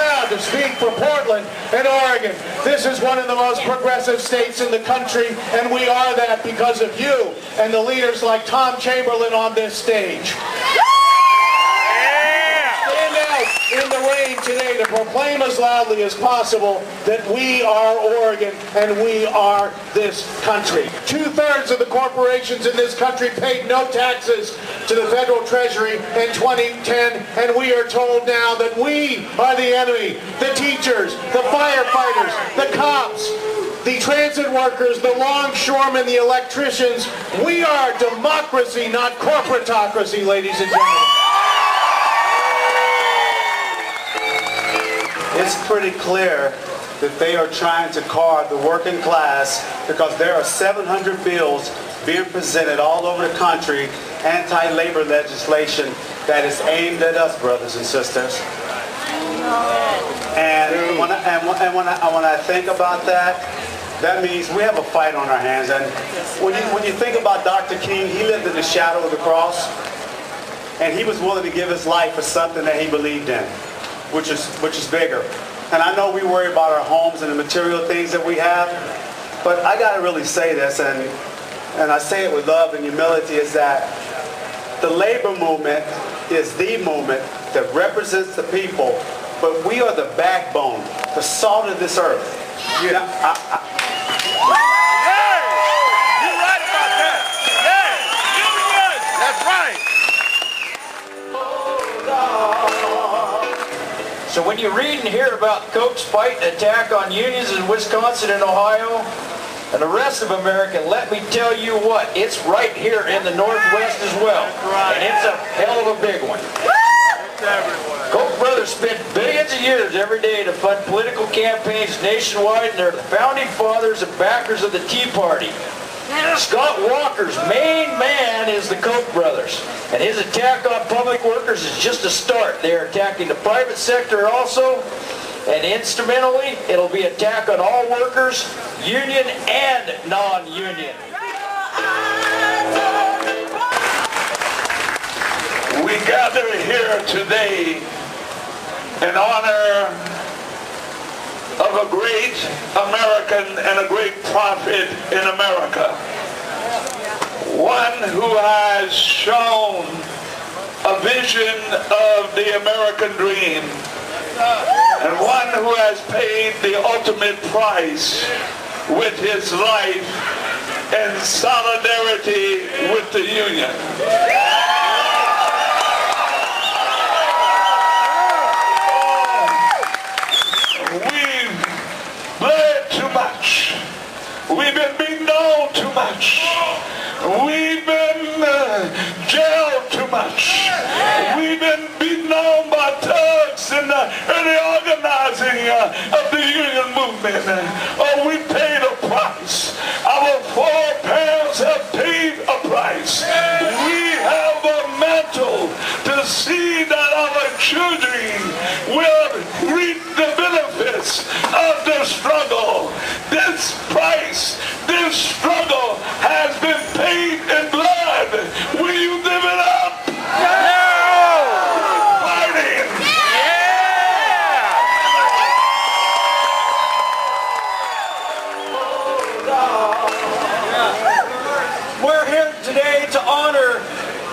proud to speak for Portland and Oregon. This is one of the most progressive states in the country, and we are that because of you and the leaders like Tom Chamberlain on this stage. Stand out in the rain today to proclaim as loudly as possible that we are Oregon and we are this country. 2/3 of the corporations in this country paid no taxes to the federal treasury in 2010, and we are told now that we are the enemy. The teachers, the firefighters, the cops, the transit workers, the longshoremen, the electricians. We are democracy, not corporatocracy, ladies and gentlemen. It's pretty clear that they are trying to card the working class because there are 700 bills being presented all over the country, anti-labor legislation that is aimed at us, brothers and sisters. And when I think about that, that means we have a fight on our hands. And when you think about Dr. King, he lived in the shadow of the cross, and he was willing to give his life for something that he believed in, which is bigger. And I know we worry about our homes and the material things that we have, but I got to really say this, and I say it with love and humility, is that the labor movement is the movement that represents the people, but we are the backbone, the salt of this earth. You know, You're right about that. That's right. So when you read and hear about Koch's fight and attack on unions in Wisconsin and Ohio and the rest of America, let me tell you what, it's right here in the Northwest as well. And it's a hell of a big one. Koch brothers spent billions of years every day to fund political campaigns nationwide, and they're the founding fathers and backers of the Tea Party. Scott Walker's main man is the Koch brothers, and his attack on public workers is just a start. They're attacking the private sector also, and instrumentally, it'll be an attack on all workers, union and non-union. We gather here today in honor of a great American and a great prophet in America. One who has shown a vision of the American dream, and one who has paid the ultimate price with his life in solidarity with the Union. We've been beaten down too much. We've been jailed too much. We've been beaten down by thugs in the early organizing of the union movement. Oh, we paid a price. Our foreparents have paid a price. We have a mantle to see that our children will reap the benefits of the struggle. This price, this struggle has been paid in blood. Will you give it up? No! Fighting! Yeah! We're here today to honor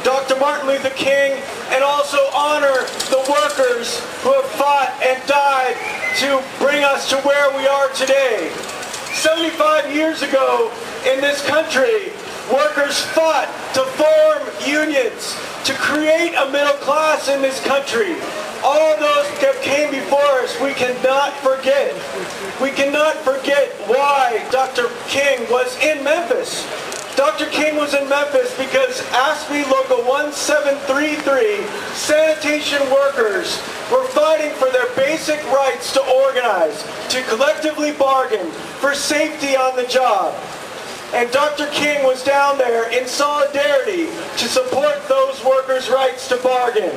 Dr. Martin Luther King and also honor the workers who have fought and died to bring us to where we are today. 75 years ago in this country, workers fought to form unions, to create a middle class in this country. All those that came before us, we cannot forget. We cannot forget why Dr. King was in Memphis. Dr. King was in Memphis because ASPE Local 1733 sanitation workers were fighting for their basic rights to organize, to collectively bargain for safety on the job. And Dr. King was down there in solidarity to support those workers' rights to bargain.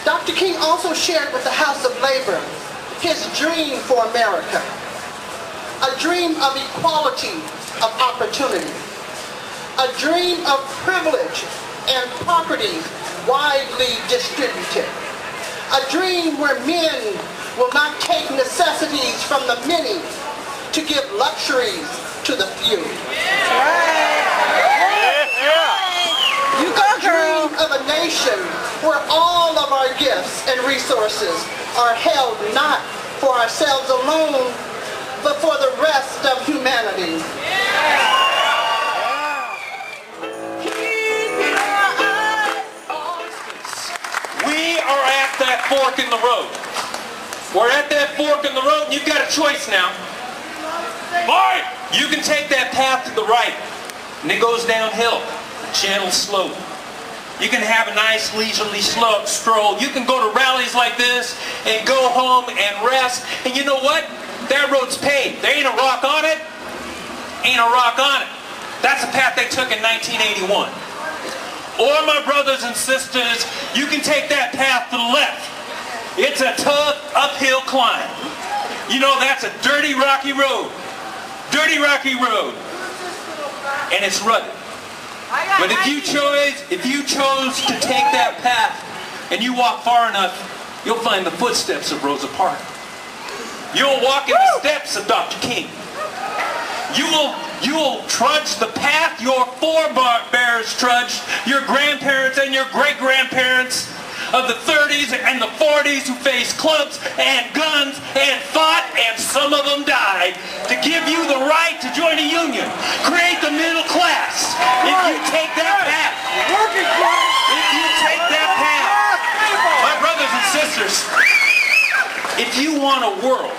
Dr. King also shared with the House of Labor his dream for America. A dream of equality of opportunity. A dream of privilege and property widely distributed. A dream where men will not take necessities from the many to give luxuries to the few. A dream of a nation where all of our gifts and resources are held not for ourselves alone, but for the rest of humanity. We are at that fork in the road. We're at that fork in the road, and you've got a choice now. Mark! You can take that path to the right, and it goes downhill, gentle slope. You can have a nice leisurely stroll. You can go to rallies like this and go home and rest. And you know what? That road's paved. There ain't a rock on it. Ain't a rock on it. That's the path they took in 1981. Or, my brothers and sisters, you can take that path to the left. It's a tough uphill climb. You know, that's a dirty, rocky road. Dirty, rocky road. And it's rugged. But if you chose to take that path and you walk far enough, you'll find the footsteps of Rosa Parks. You'll walk in the steps of Dr. King. You will trudge the path your forebears trudged, your grandparents and your great-grandparents of the 30s and the 40s who faced clubs and guns and fought, and some of them died, to give you the right to join a union, create the middle class. If you take that path, if you take that path, my brothers and sisters, if you want a world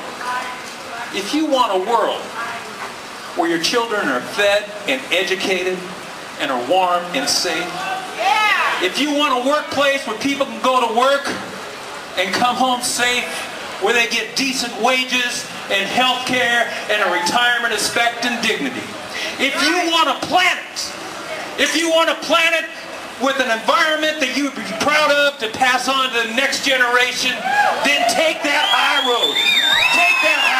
where your children are fed and educated and are warm and safe, if you want a workplace where people can go to work and come home safe, where they get decent wages and health care and a retirement of respect and dignity, if you want a planet with an environment that you would be proud of to pass on to the next generation, then take that high road. Take that high